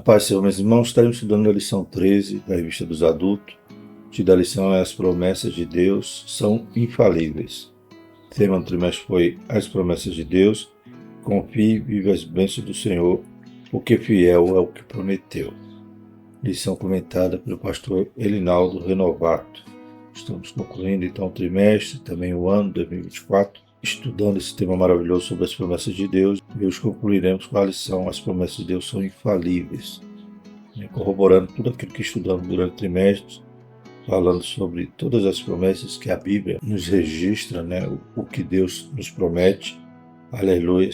A paz, Senhor, meus irmãos, estaremos estudando a lição 13 da Revista dos Adultos. O título da lição é As Promessas de Deus são infalíveis. O tema do trimestre foi As Promessas de Deus. Confie e vive as bênçãos do Senhor, porque fiel é o que prometeu. Lição comentada pelo pastor Elinaldo Renovato. Estamos concluindo então o trimestre, também o ano 2024, estudando esse tema maravilhoso sobre as promessas de Deus. E hoje concluiremos com a lição As Promessas de Deus são infalíveis, corroborando tudo aquilo que estudamos durante o trimestre, falando sobre todas as promessas que a Bíblia nos registra, o que Deus nos promete. Aleluia.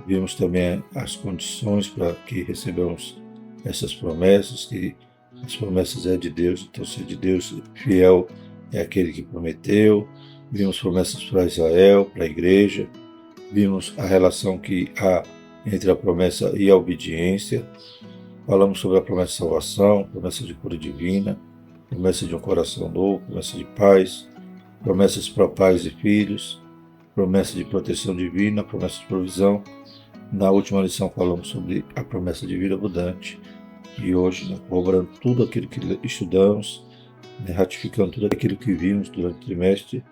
Vimos também as condições para que recebamos essas promessas, que as promessas é de Deus, então se é de Deus, fiel é aquele que prometeu. Vimos promessas para Israel, para a igreja. Vimos a relação que há entre a promessa e a obediência. Falamos sobre a promessa de salvação, promessa de cura divina, promessa de um coração novo, promessa de paz, promessas para pais e filhos, promessa de proteção divina, promessa de provisão. Na última lição falamos sobre a promessa de vida abundante. E hoje, corroborando tudo aquilo que estudamos, ratificando tudo aquilo que vimos durante o trimestre,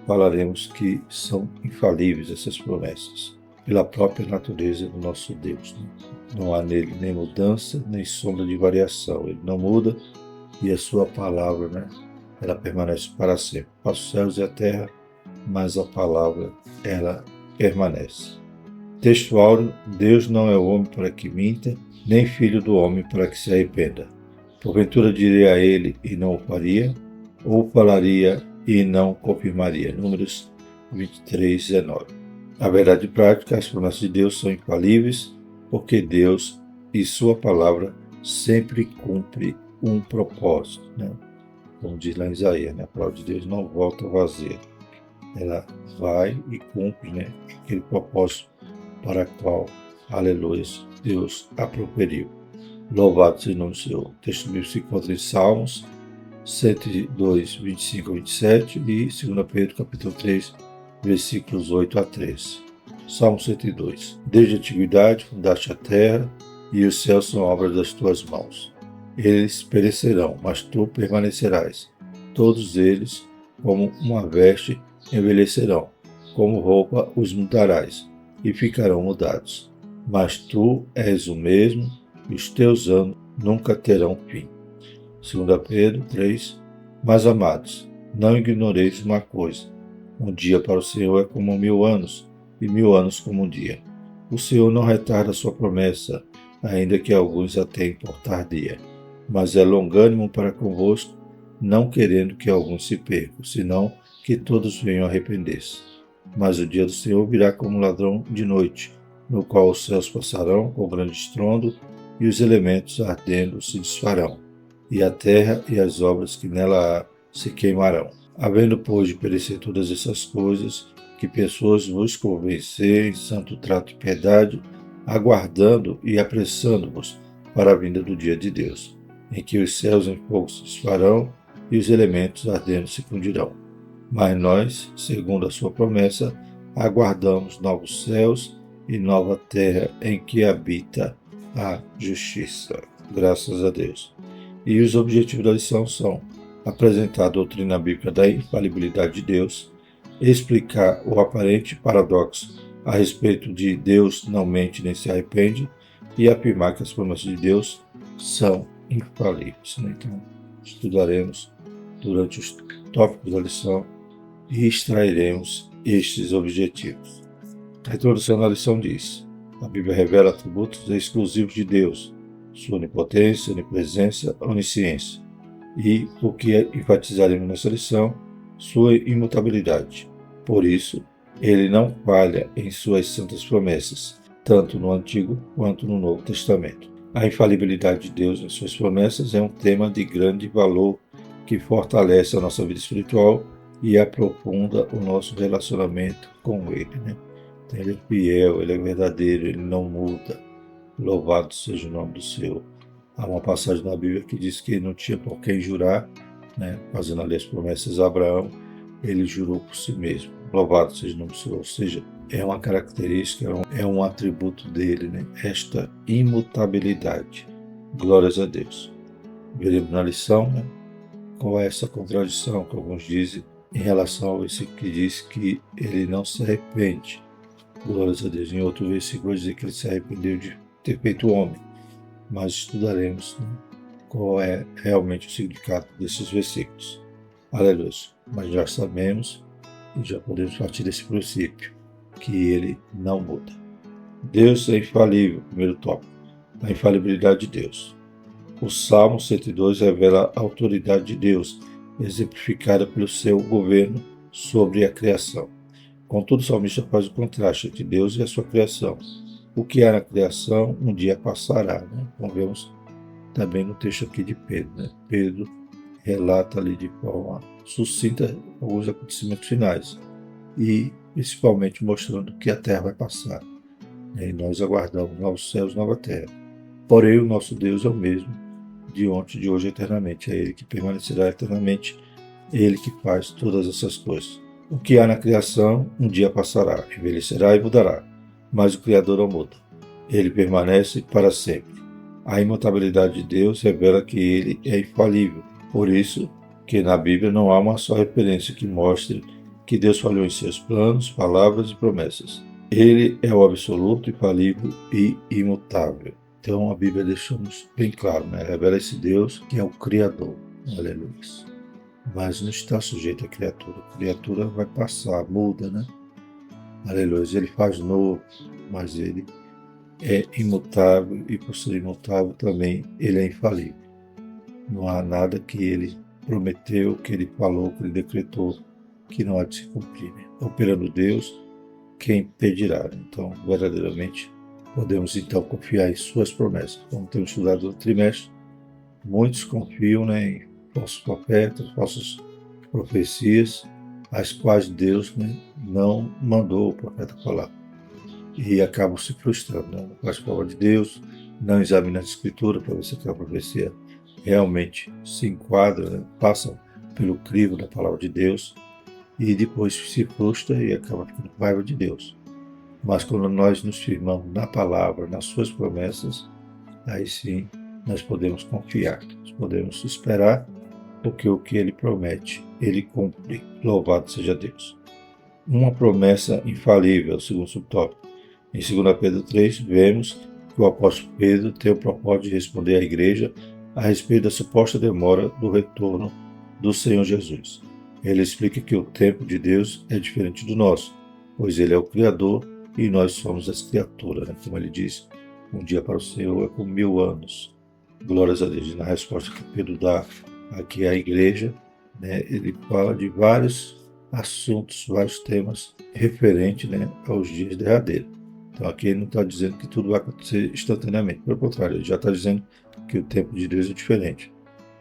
falaremos que são infalíveis essas promessas, pela própria natureza do nosso Deus. Não há nele nem mudança, nem sombra de variação. Ele não muda e a sua palavra, ela permanece para sempre. Passa os céus e a terra, mas a palavra, ela permanece. Texto áureo: Deus não é homem para que minta, nem filho do homem para que se arrependa. Porventura direi a ele e não o faria, ou falaria e não confirmaria. Números 23, 19. A verdade prática: as promessas de Deus são infalíveis, porque Deus e sua palavra sempre cumpre um propósito. Como diz lá em Isaías, a palavra de Deus não volta vazia. Ela vai e cumpre aquele propósito para o qual, aleluia, Deus a proferiu. Louvado seja o nome do Senhor. O texto bíblico se encontra em Salmos 102, 25 a 27 e 2 Pedro capítulo 3, versículos 8 a 13. Salmo 102. Desde a antiguidade fundaste a terra, e os céus são obras das tuas mãos. Eles perecerão, mas tu permanecerás. Todos eles, como uma veste, envelhecerão. Como roupa os mudarás, e ficarão mudados. Mas tu és o mesmo, e os teus anos nunca terão fim. 2 Pedro 3. Mas, amados, não ignoreis uma coisa. Um dia para o Senhor é como 1000 anos, e 1000 anos como um dia. O Senhor não retarda a sua promessa, ainda que alguns a tenham por tardia, mas é longânimo para convosco, não querendo que alguns se percam, senão que todos venham a arrepender-se. Mas o dia do Senhor virá como ladrão de noite, no qual os céus passarão com grande estrondo, e os elementos ardendo se desfarão, e a terra e as obras que nela há se queimarão. Havendo, pois, de perecer todas essas coisas, que pessoas vos convencerem em santo trato e piedade, aguardando e apressando-vos para a vinda do dia de Deus, em que os céus em fogo se desfarão e os elementos ardendo se fundirão. Mas nós, segundo a sua promessa, aguardamos novos céus e nova terra em que habita a justiça. Graças a Deus. E os objetivos da lição são apresentar a doutrina bíblica da infalibilidade de Deus, explicar o aparente paradoxo a respeito de Deus não mente nem se arrepende e afirmar que as promessas de Deus são infalíveis. Então, estudaremos durante os tópicos da lição e extrairemos estes objetivos. A introdução da lição diz: a Bíblia revela atributos exclusivos de Deus, sua onipotência, onipresença, onisciência, e, o que enfatizaremos nessa lição, sua imutabilidade. Por isso, ele não falha em suas santas promessas, tanto no Antigo quanto no Novo Testamento. A infalibilidade de Deus em suas promessas é um tema de grande valor que fortalece a nossa vida espiritual e aprofunda o nosso relacionamento com Ele. Então, Ele é fiel, Ele é verdadeiro, Ele não muda. Louvado seja o nome do Senhor. Há uma passagem na Bíblia que diz que não tinha por quem jurar, fazendo ali as promessas a Abraão, ele jurou por si mesmo. Louvado seja o nome do Senhor. Ou seja, é uma característica, é um atributo dele, esta imutabilidade. Glórias a Deus. Veremos na lição, né, qual é essa contradição que alguns dizem em relação ao versículo que diz que ele não se arrepende. Glórias a Deus. Em outro versículo diz que ele se arrependeu de ter feito homem. Mas estudaremos, né, qual é realmente o significado desses versículos. Aleluia. Mas já sabemos e já podemos partir desse princípio, que ele não muda. Deus é infalível, primeiro tópico, a infalibilidade de Deus. O Salmo 102 revela a autoridade de Deus, exemplificada pelo seu governo sobre a criação. Contudo, o salmista faz o contraste entre Deus e a sua criação. O que há na criação, um dia passará. Né? Como vemos também no texto aqui de Pedro. Né? Pedro relata ali de forma sucinta alguns acontecimentos finais e principalmente mostrando que a terra vai passar. E nós aguardamos novos céus, nova terra. Porém, o nosso Deus é o mesmo de ontem, de hoje, eternamente. É Ele que permanecerá eternamente, é Ele que faz todas essas coisas. O que há na criação, um dia passará, envelhecerá e mudará, mas o Criador não muda. Ele permanece para sempre. A imutabilidade de Deus revela que Ele é infalível. Por isso que na Bíblia não há uma só referência que mostre que Deus falhou em seus planos, palavras e promessas. Ele é o absoluto, infalível e imutável. Então a Bíblia deixa-nos bem claro, né? Revela esse Deus que é o Criador. Aleluia. Mas não está sujeito à criatura. A criatura vai passar, muda, né? Aleluia. Ele faz novo, mas ele é imutável e por ser imutável também ele é infalível. Não há nada que ele prometeu, que ele falou, que ele decretou que não há de se cumprir. Né? Operando Deus, quem impedirá? Então, verdadeiramente, podemos então confiar em suas promessas. Como temos estudado no trimestre, muitos confiam, né, em falsos profetas, falsas profecias, as quais Deus, né, não mandou o profeta falar. E acabam se frustrando, né? Não faz prova de Deus, não examina a Escritura para ver se aquela profecia realmente se enquadra, né? Passam pelo crivo da palavra de Deus e depois se frustra e acaba ficando com raiva de Deus. Mas quando nós nos firmamos na palavra, nas suas promessas, aí sim nós podemos confiar, nós podemos esperar, porque o que ele promete, ele cumpre. Louvado seja Deus. Uma promessa infalível, segundo subtópico. Em 2 Pedro 3, vemos que o apóstolo Pedro tem o propósito de responder à igreja a respeito da suposta demora do retorno do Senhor Jesus. Ele explica que o tempo de Deus é diferente do nosso, pois ele é o Criador e nós somos as criaturas. Né? Como ele diz, um dia para o Senhor é como 1000 anos. Glórias a Deus. E na resposta que Pedro dá aqui à igreja, né, ele fala de vários assuntos, vários temas referentes, né, aos dias derradeiros. Então aqui ele não está dizendo que tudo vai acontecer instantaneamente. Pelo contrário, ele já está dizendo que o tempo de Deus é diferente.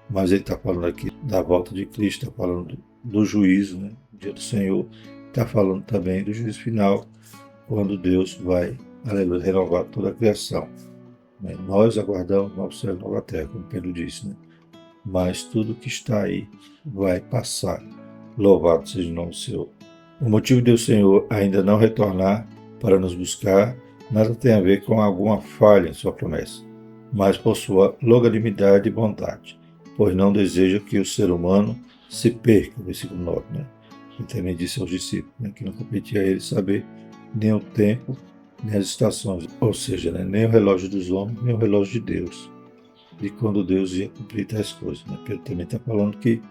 Mas ele está falando aqui da volta de Cristo, está falando do juízo, né? O dia do Senhor. Está falando também do juízo final, quando Deus vai, aleluia, renovar toda a criação. Né? Nós aguardamos novo céu e nova terra, como Pedro disse, né? Mas tudo que está aí vai passar. Louvado seja o nome do Senhor. O motivo de o Senhor ainda não retornar para nos buscar nada tem a ver com alguma falha em sua promessa, mas por sua longanimidade e bondade, pois não deseja que o ser humano se perca, versículo 9, né? Ele também disse aos discípulos, né, que não competia a eles saber nem o tempo, nem as estações, ou seja, né, nem o relógio dos homens, nem o relógio de Deus, de quando Deus ia cumprir tais coisas. Né? Pedro também está falando que,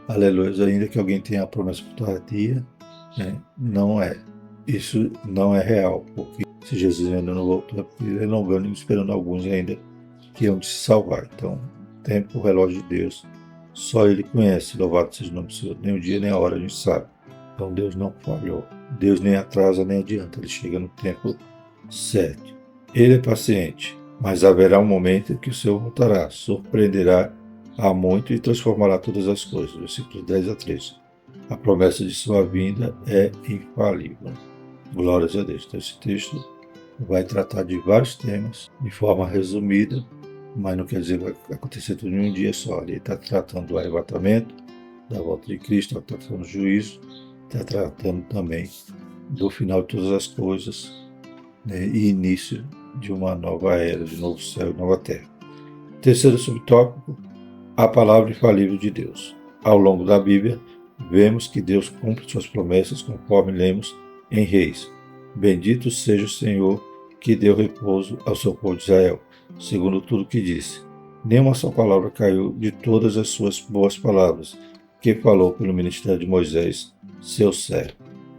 aleluia, ainda que alguém tenha a promessa por tardia, né, não é. Isso não é real, porque se Jesus ainda não voltou, é porque ele é longânimo, esperando alguns ainda que iam de se salvar. Então, o tempo, o relógio de Deus, só Ele conhece. Louvado seja o nome do Senhor. Nem o dia, nem a hora a gente sabe. Então, Deus não falhou. Deus nem atrasa, nem adianta. Ele chega no tempo certo. Ele é paciente, mas haverá um momento em que o Senhor voltará, surpreenderá a muito e transformará todas as coisas. Versículos 10 a 13. A promessa de sua vinda é infalível. Glórias a Deus. Então, esse texto vai tratar de vários temas de forma resumida, mas não quer dizer que vai acontecer tudo em um dia só. Ele está tratando do arrebatamento, da volta de Cristo, está tratando do juízo, está tratando também do final de todas as coisas, né, e início de uma nova era, de novo céu e nova terra. Terceiro subtópico, a palavra infalível de Deus. Ao longo da Bíblia, vemos que Deus cumpre suas promessas conforme lemos em Reis. Bendito seja o Senhor que deu repouso ao seu povo de Israel, segundo tudo que disse. Nenhuma só palavra caiu de todas as suas boas palavras, que falou pelo ministério de Moisés, seu servo.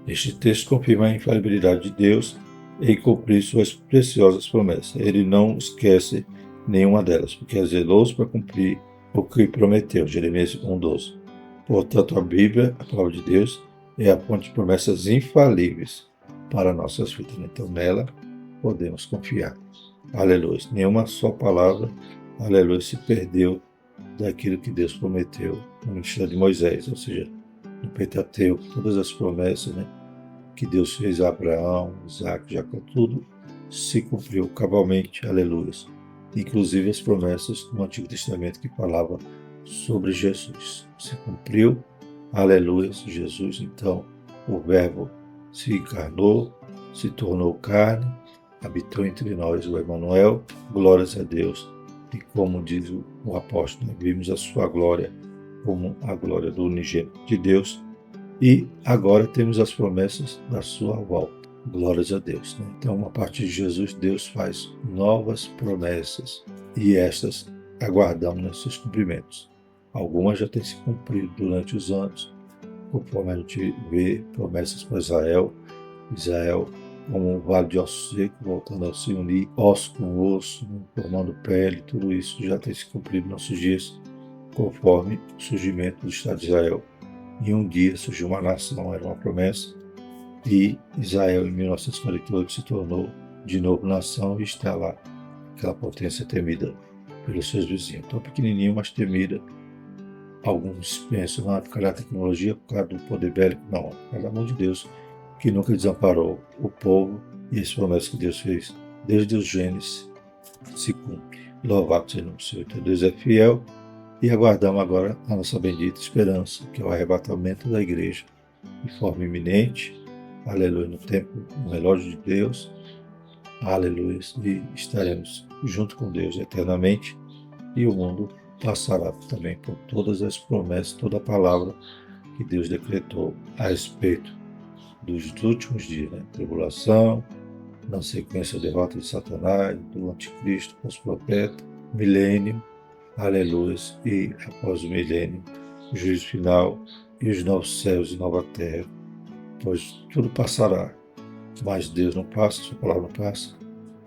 Este texto confirma a infalibilidade de Deus em cumprir suas preciosas promessas. Ele não esquece nenhuma delas, porque é zeloso para cumprir o que prometeu. Jeremias 1:12. Portanto, a Bíblia, a palavra de Deus, é a fonte de promessas infalíveis para nossas vidas. Então, nela podemos confiar. Aleluia. Nenhuma só palavra, aleluia, se perdeu daquilo que Deus prometeu no ministério de Moisés, ou seja, no Pentateuco, todas as promessas, que Deus fez a Abraão, Isaac, Jacó, tudo se cumpriu cabalmente, aleluia. Inclusive as promessas do Antigo Testamento que falava sobre Jesus. Se cumpriu, aleluia, Jesus, então, o Verbo se encarnou, se tornou carne, habitou entre nós o Emanuel, glórias a Deus. E como diz o apóstolo, vimos a sua glória como a glória do unigênito de Deus. E agora temos as promessas da sua volta. Glórias a Deus. Então, a partir de Jesus, Deus faz novas promessas e estas aguardamos nos seus cumprimentos. Algumas já têm se cumprido durante os anos, conforme a gente vê promessas para Israel como um vale de osso seco, voltando a se unir, osso com osso, formando pele, tudo isso já tem se cumprido nos nossos dias, conforme o surgimento do Estado de Israel. Em um dia surgiu uma nação, era uma promessa, e Israel em 1948 se tornou de novo nação e está lá, aquela potência temida pelos seus vizinhos. Tão pequenininho, mas temida. Alguns pensam, por causa da tecnologia, por causa do poder bélico. Não, por causa do amor de Deus, que nunca desamparou o povo, e as promessas que Deus fez desde o Gênesis se cumpre. Louvado seja o nome do Senhor. Então Deus é fiel, e aguardamos agora a nossa bendita esperança, que é o arrebatamento da igreja de forma iminente, aleluia, no tempo, no relógio de Deus, aleluia, e estaremos junto com Deus eternamente, e o mundo passará também por todas as promessas, toda a palavra que Deus decretou a respeito dos últimos dias, tribulação, na sequência a derrota de Satanás, do anticristo, com os profetas, milênio, aleluia, e após o milênio, o juízo final e os novos céus e nova terra, pois tudo passará, mas Deus não passa, sua palavra não passa,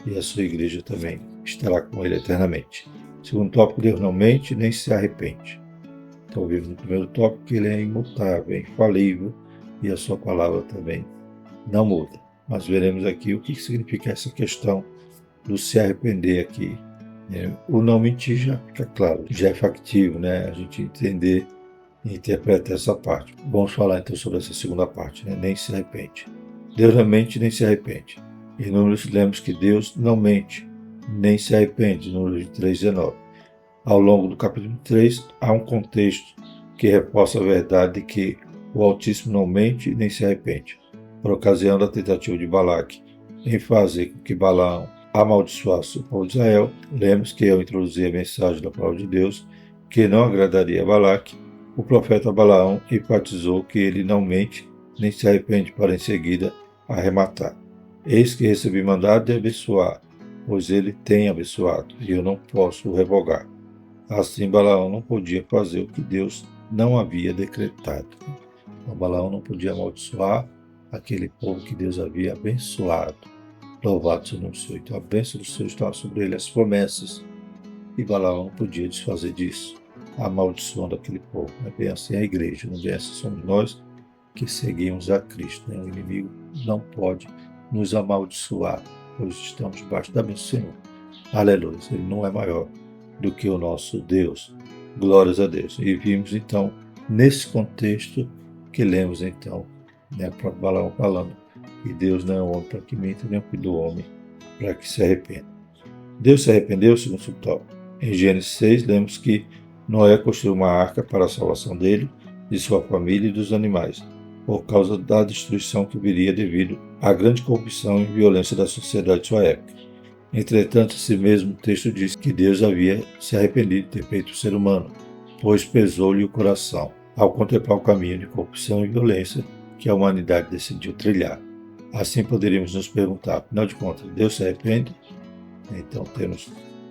e a sua igreja também estará com ele eternamente. Segundo tópico, Deus não mente nem se arrepende. Então vimos no primeiro tópico que ele é imutável, é infalível, e a sua palavra também não muda. Mas veremos aqui o que significa essa questão do se arrepender aqui. O não mentir já fica claro, já é factível, a gente entender e interpretar essa parte. Vamos falar então sobre essa segunda parte, nem se arrepende. Deus não mente nem se arrepende. Em Números lemos que Deus não mente nem se arrepende, Números 3:19. Ao longo do capítulo 3 há um contexto que reforça a verdade de que o Altíssimo não mente nem se arrepende. Por ocasião da tentativa de Balaque em fazer com que Balaão amaldiçoasse o povo de Israel, lemos que ao introduzir a mensagem da palavra de Deus, que não agradaria a Balaque, o profeta Balaão enfatizou que ele não mente nem se arrepende para em seguida arrematar. Eis que recebi mandado de abençoar, pois ele tem abençoado, e eu não posso o revogar. Assim Balaão não podia fazer o que Deus não havia decretado. Então Balaão não podia amaldiçoar aquele povo que Deus havia abençoado. Louvado seja o nome do Senhor. Então a bênção do Senhor estava sobre ele, as promessas. E Balaão não podia desfazer disso, amaldiçoando aquele povo. Não é bem assim a igreja, não é bem assim somos nós que seguimos a Cristo. O inimigo não pode nos amaldiçoar, pois estamos debaixo da bênção do Senhor. Aleluia. Ele não é maior do que o nosso Deus. Glórias a Deus. E vimos então, nesse contexto, que lemos então, para Balaão falando que Deus não é homem para que minta, nem o filho do homem para que se arrependa. Deus se arrependeu, segundo o tópico. Em Gênesis 6, lemos que Noé construiu uma arca para a salvação dele, de sua família e dos animais, por causa da destruição que viria devido à grande corrupção e violência da sociedade de sua época. Entretanto, esse mesmo texto diz que Deus havia se arrependido de ter feito o ser humano, pois pesou-lhe o coração, ao contemplar o caminho de corrupção e violência que a humanidade decidiu trilhar. Assim poderíamos nos perguntar, afinal de contas, Deus se arrepende? Então temos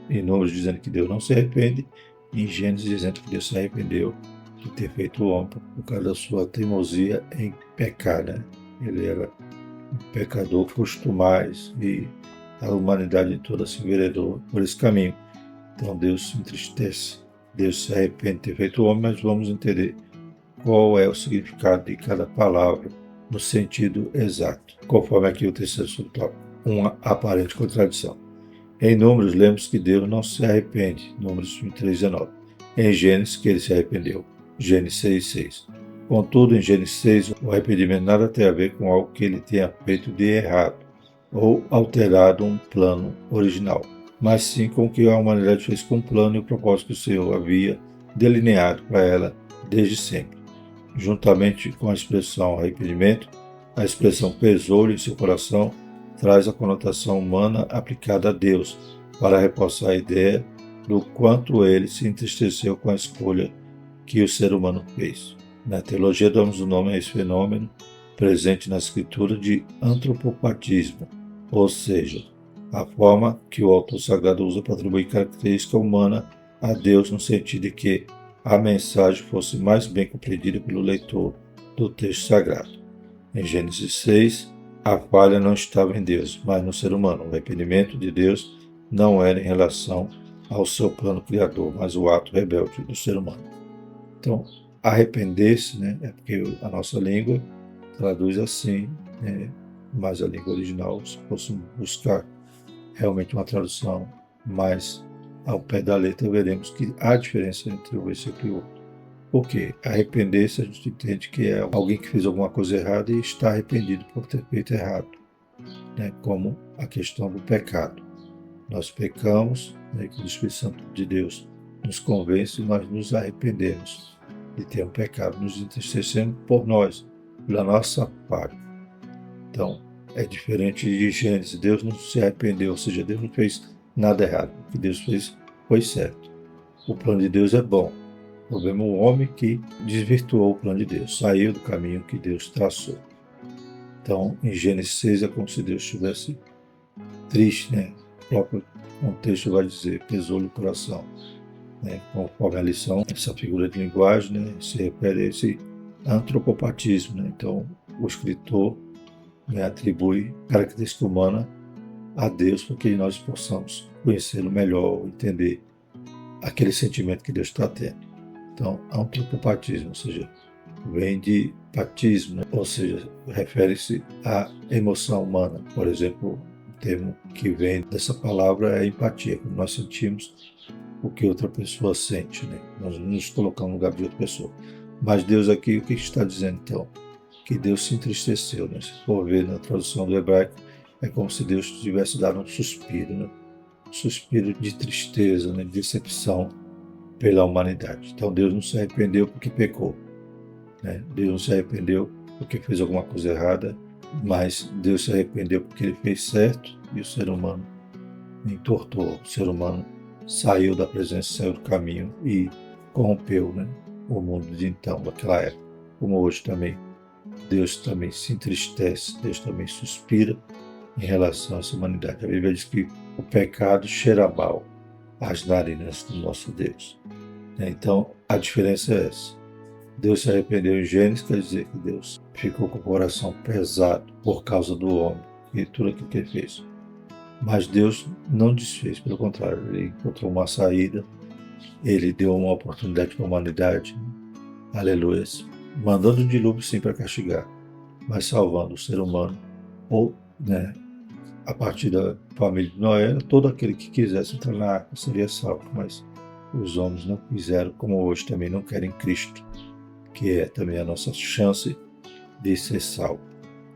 em Números dizendo que Deus não se arrepende, e em Gênesis dizendo que Deus se arrependeu de ter feito o homem por causa da sua teimosia em pecar. Né? Ele era um pecador custo mais e a humanidade toda se enveredou por esse caminho. Então Deus se entristece, Deus se arrepende de ter feito o homem, mas vamos entender qual é o significado de cada palavra no sentido exato, conforme aqui o terceiro subtópico, uma aparente contradição. Em Números, lemos que Deus não se arrepende, Números 23:19. Em Gênesis, que ele se arrependeu, Gênesis 6:6. Contudo, em Gênesis 6, o arrependimento nada tem a ver com algo que ele tenha feito de errado ou alterado um plano original, mas sim com o que a humanidade fez com o plano e o propósito que o Senhor havia delineado para ela desde sempre. Juntamente com a expressão arrependimento, a expressão pesou-lhe em seu coração traz a conotação humana aplicada a Deus, para reforçar a ideia do quanto ele se entristeceu com a escolha que o ser humano fez. Na teologia damos o nome a esse fenômeno, presente na escritura, de antropopatismo, ou seja, a forma que o autor sagrado usa para atribuir característica humana a Deus no sentido de que a mensagem fosse mais bem compreendida pelo leitor do texto sagrado. Em Gênesis 6, a falha não estava em Deus, mas no ser humano. O arrependimento de Deus não era em relação ao seu plano criador, mas o ato rebelde do ser humano. Então, arrepender-se, né, é porque a nossa língua traduz assim, né, mas a língua original, se fosse buscar realmente uma tradução mais ao pé da letra, veremos que há diferença entre um versículo e outro. Por quê? Arrepender-se, a gente entende que é alguém que fez alguma coisa errada e está arrependido por ter feito errado, né? Como a questão do pecado. Nós pecamos, né, que o Espírito Santo de Deus nos convence e nós nos arrependemos de ter um pecado, nos entristecendo por nós, pela nossa parte. Então, é diferente de Gênesis. Deus não se arrependeu, ou seja, Deus não fez nada errado. O que Deus fez foi certo. O plano de Deus é bom. O problema é o homem que desvirtuou o plano de Deus, saiu do caminho que Deus traçou. Então, em Gênesis 6 é como se Deus estivesse triste, né? O próprio contexto vai dizer, pesou-lhe o coração. Né? Conforme a lição, essa figura de linguagem, né, se refere a esse antropopatismo. Né? Então, o escritor, né, atribui característica humana a Deus para que nós possamos conhecê-lo melhor, entender aquele sentimento que Deus está tendo. Então, antropopatismo, ou seja, vem de patismo, né? Ou seja, refere-se à emoção humana. Por exemplo, o termo que vem dessa palavra é empatia, quando nós sentimos o que outra pessoa sente, né? Nós nos colocamos no lugar de outra pessoa. Mas Deus aqui, o que está dizendo então? Que Deus se entristeceu, né? Se for ver na tradução do hebraico, é como se Deus tivesse dado um suspiro, né? Um suspiro de tristeza, né? De decepção pela humanidade. Então Deus não se arrependeu porque pecou, né? Deus não se arrependeu porque fez alguma coisa errada, mas Deus se arrependeu porque ele fez certo e o ser humano entortou, o ser humano saiu da presença, saiu do caminho e corrompeu, né, o mundo de então, daquela época. Como hoje também, Deus também se entristece, Deus também suspira em relação a essa humanidade. A Bíblia diz que o pecado cheira mal às narinas do nosso Deus. Então, a diferença é essa. Deus se arrependeu em Gênesis, quer dizer que Deus ficou com o coração pesado por causa do homem e tudo aquilo que ele fez. Mas Deus não desfez, pelo contrário, ele encontrou uma saída, ele deu uma oportunidade para a humanidade, aleluia, mandando um dilúvio sim para castigar, mas salvando o ser humano, ou, né, a partir da família de Noé, todo aquele que quisesse entrar na arca seria salvo, mas os homens não quiseram, como hoje também não querem Cristo, que é também a nossa chance de ser salvo.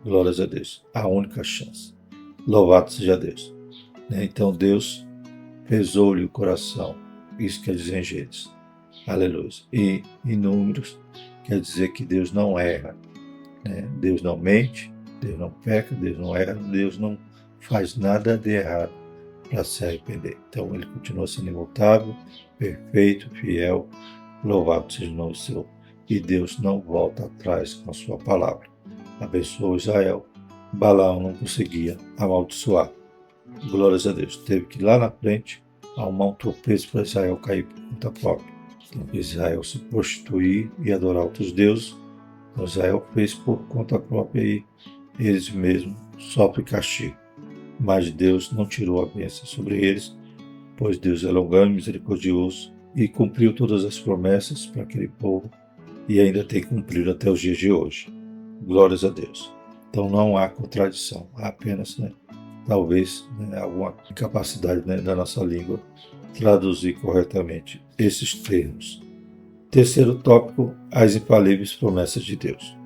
Glórias a Deus, a única chance. Louvado seja Deus. Então Deus pesou-lhe o coração, isso quer dizer em Gênesis, aleluia. E em Números quer dizer que Deus não erra, né? Deus não mente, Deus não peca, Deus não erra, Deus não faz nada de errado, para se arrepender. Então ele continua sendo imutável, perfeito, fiel, louvado seja o nome do Senhor. E Deus não volta atrás com a sua palavra. Abençoou Israel. Balaão não conseguia amaldiçoar. Glórias a Deus. Teve que ir lá na frente arrumar um tropeço para Israel cair por conta própria. Então, Israel se prostituir e adorar outros deuses. Então, Israel fez por conta própria e eles mesmos sofrem castigo. Mas Deus não tirou a bênção sobre eles, pois Deus é longânimo e misericordioso e cumpriu todas as promessas para aquele povo e ainda tem cumprido até os dias de hoje. Glórias a Deus. Então não há contradição, há apenas, talvez, alguma incapacidade da nossa língua traduzir corretamente esses termos. Terceiro tópico, as infalíveis promessas de Deus.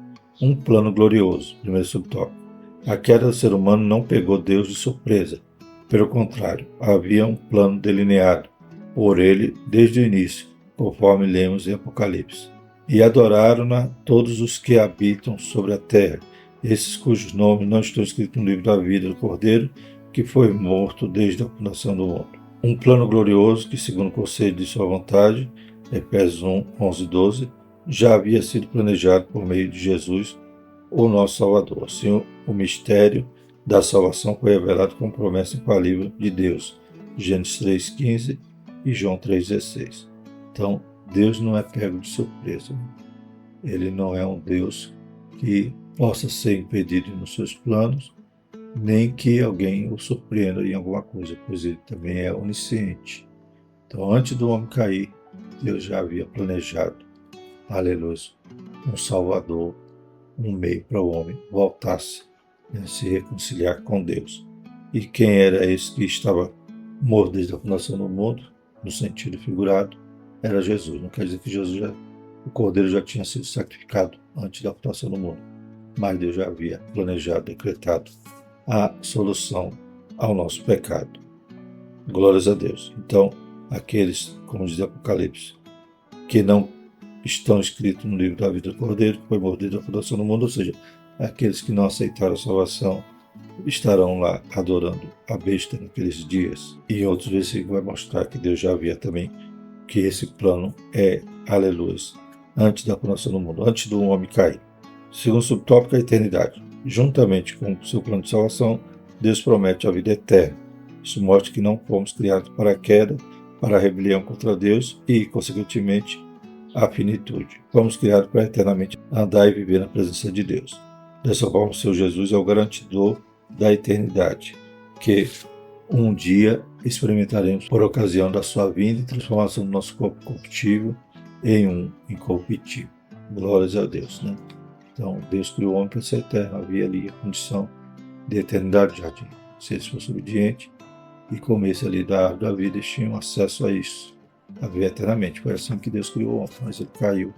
Um plano glorioso. Primeiro subtópico. A queda do ser humano não pegou Deus de surpresa. Pelo contrário, havia um plano delineado por ele desde o início, conforme lemos em Apocalipse. E adoraram-na todos os que habitam sobre a terra, esses cujos nomes não estão escritos no livro da vida do Cordeiro, que foi morto desde a fundação do mundo. Um plano glorioso que, segundo o conselho de sua vontade, Efésios 1, 11 e 12, já havia sido planejado por meio de Jesus, o nosso Salvador. Assim, o mistério da salvação foi revelado como promessa infalível de Deus, Gênesis 3,15 e João 3,16. Então, Deus não é pego de surpresa. Ele não é um Deus que possa ser impedido nos seus planos, nem que alguém o surpreenda em alguma coisa, pois ele também é onisciente. Então, antes do homem cair, Deus já havia planejado, aleluia, um Salvador, um meio para o homem voltar-se, se reconciliar com Deus. E quem era esse que estava morto desde a fundação do mundo, no sentido figurado? Era Jesus. Não quer dizer que o Cordeiro já tinha sido sacrificado antes da fundação do mundo, mas Deus já havia planejado, decretado a solução ao nosso pecado. Glórias a Deus. Então, aqueles, como diz Apocalipse, que não estão escritos no livro da vida do Cordeiro, que foi morto desde a fundação do mundo, ou seja, aqueles que não aceitaram a salvação, estarão lá adorando a besta naqueles dias. E em outros versículos vai mostrar que Deus já havia também que esse plano é, aleluia, antes da fundação do mundo, antes do homem cair. Segundo subtópico, a eternidade. Juntamente com o seu plano de salvação, Deus promete a vida eterna. Isso mostra que não fomos criados para a queda, para a rebelião contra Deus e, consequentemente, a finitude. Fomos criados para eternamente andar e viver na presença de Deus. Dessa forma, o Senhor Jesus é o garantidor da eternidade, que um dia experimentaremos por ocasião da sua vinda e transformação do nosso corpo corruptível em um incorruptível. Glórias a Deus, Então, Deus criou o homem para ser eterno. Havia ali a condição de eternidade no jardim. Se eles fossem obedientes e comessem ali da árvore da vida, eles tinham acesso a isso, a viver eternamente. Foi assim que Deus criou o homem, mas ele caiu,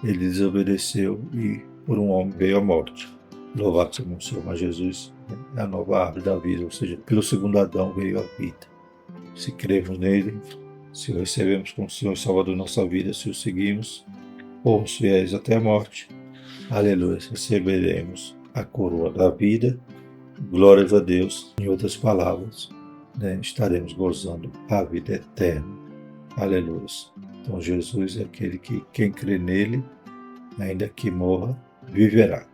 ele desobedeceu e por um homem veio a morte. Louvado seja o Senhor, mas Jesus é a nova árvore da vida, ou seja, pelo segundo Adão veio a vida. Se cremos nele, se o recebemos como Senhor e Salvador da nossa vida, se o seguimos, formos fiéis até a morte, aleluia, receberemos a coroa da vida, glórias a Deus. Em outras palavras, estaremos gozando a vida eterna, aleluia. Então Jesus é aquele que quem crê nele, ainda que morra, viverá.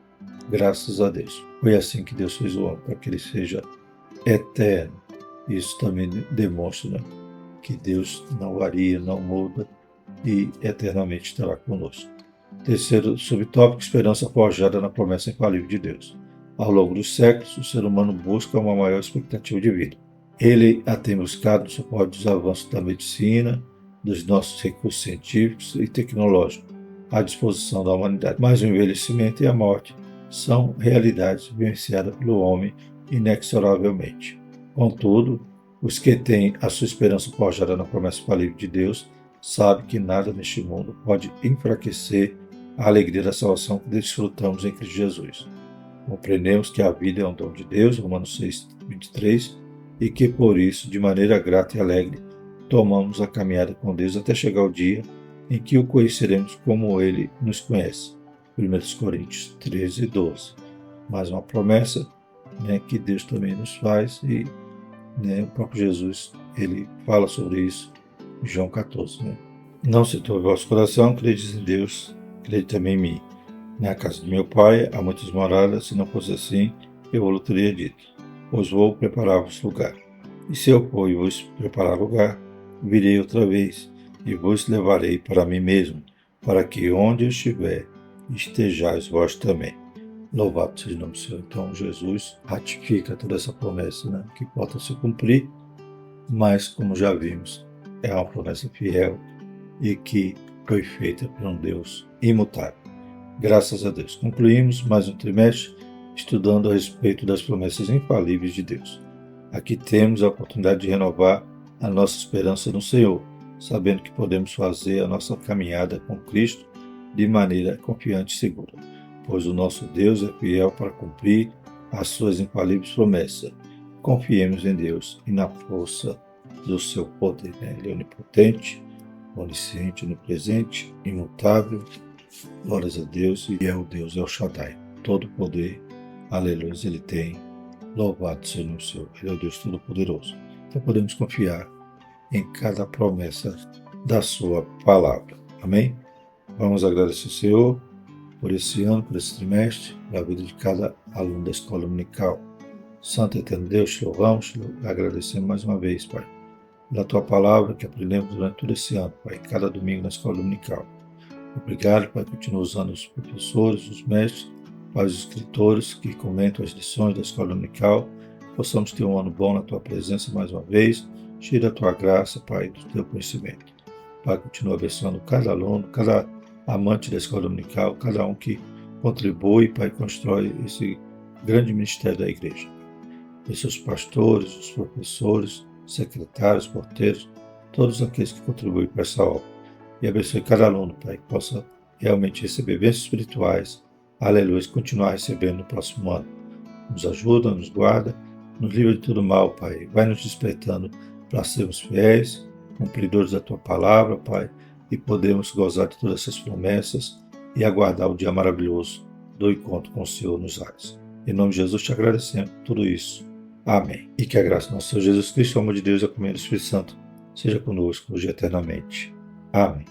Graças a Deus. Foi assim que Deus fez o homem, para que ele seja eterno. Isso também demonstra que Deus não varia, não muda e eternamente estará conosco. Terceiro subtópico, esperança forjada na promessa infalível de Deus. Ao longo dos séculos, o ser humano busca uma maior expectativa de vida. Ele a tem buscado no suporte dos avanços da medicina, dos nossos recursos científicos e tecnológicos à disposição da humanidade. Mas o envelhecimento e a morte são realidades vivenciadas pelo homem inexoravelmente. Contudo, os que têm a sua esperança forjada na promessa infalível de Deus sabem que nada neste mundo pode enfraquecer a alegria da salvação que desfrutamos em Cristo Jesus. Compreendemos que a vida é um dom de Deus, Romanos 6, 23, e que por isso, de maneira grata e alegre, tomamos a caminhada com Deus até chegar o dia em que o conheceremos como Ele nos conhece. 1 Coríntios 13, 12. Mais uma promessa que Deus também nos faz e né? O próprio Jesus, ele fala sobre isso em João 14, né? Não se turbe o vosso coração, credes em Deus, crede também em mim. Na casa do meu pai há muitas moradas, se não fosse assim, eu vos teria dito, pois vou preparar-vos lugar. E se eu for e vos preparar lugar, virei outra vez, e vos levarei para mim mesmo, para que onde eu estiver, estejais vós também. Louvado seja o nome do Senhor. Então, Jesus ratifica toda essa promessa, né, que pode se cumprir, mas, como já vimos, é uma promessa fiel e que foi feita por um Deus imutável. Graças a Deus. Concluímos mais um trimestre estudando a respeito das promessas infalíveis de Deus. Aqui temos a oportunidade de renovar a nossa esperança no Senhor, sabendo que podemos fazer a nossa caminhada com Cristo de maneira confiante e segura, pois o nosso Deus é fiel para cumprir as suas infalíveis promessas. Confiemos em Deus e na força do seu poder. Ele é onipotente, onisciente, onipresente, imutável. Glórias a Deus, e é o Deus El Shaddai, todo poder, aleluia, ele tem. Louvado seja o Senhor, ele é o Deus Todo-Poderoso. Então podemos confiar em cada promessa da sua palavra. Amém? Vamos agradecer ao Senhor por esse ano, por esse trimestre, pela vida de cada aluno da escola dominical. Santo e eterno Deus, te louvamos, te agradecemos mais uma vez, Pai, pela tua palavra que aprendemos durante todo esse ano, Pai, cada domingo na escola dominical. Obrigado, Pai, continua usando os professores, os mestres, Pai, os escritores que comentam as lições da escola dominical. Possamos ter um ano bom na tua presença mais uma vez, cheio da tua graça, Pai, do teu conhecimento. Pai, continua abençoando cada aluno, cada amante da escola dominical, cada um que contribui, Pai, constrói esse grande ministério da igreja. E seus pastores, os professores, secretários, porteiros, todos aqueles que contribuem para essa obra. E abençoe cada aluno, Pai, que possa realmente receber bênçãos espirituais, aleluia, e continuar recebendo no próximo ano. Nos ajuda, nos guarda, nos livra de todo mal, Pai. Vai nos despertando para sermos fiéis, cumpridores da Tua palavra, Pai, e podemos gozar de todas essas promessas e aguardar o dia maravilhoso do encontro com o Senhor nos ares. Em nome de Jesus te agradecemos por tudo isso. Amém. E que a graça do nosso Senhor Jesus Cristo, o amor de Deus e a comunhão do Espírito Santo seja conosco hoje e eternamente. Amém.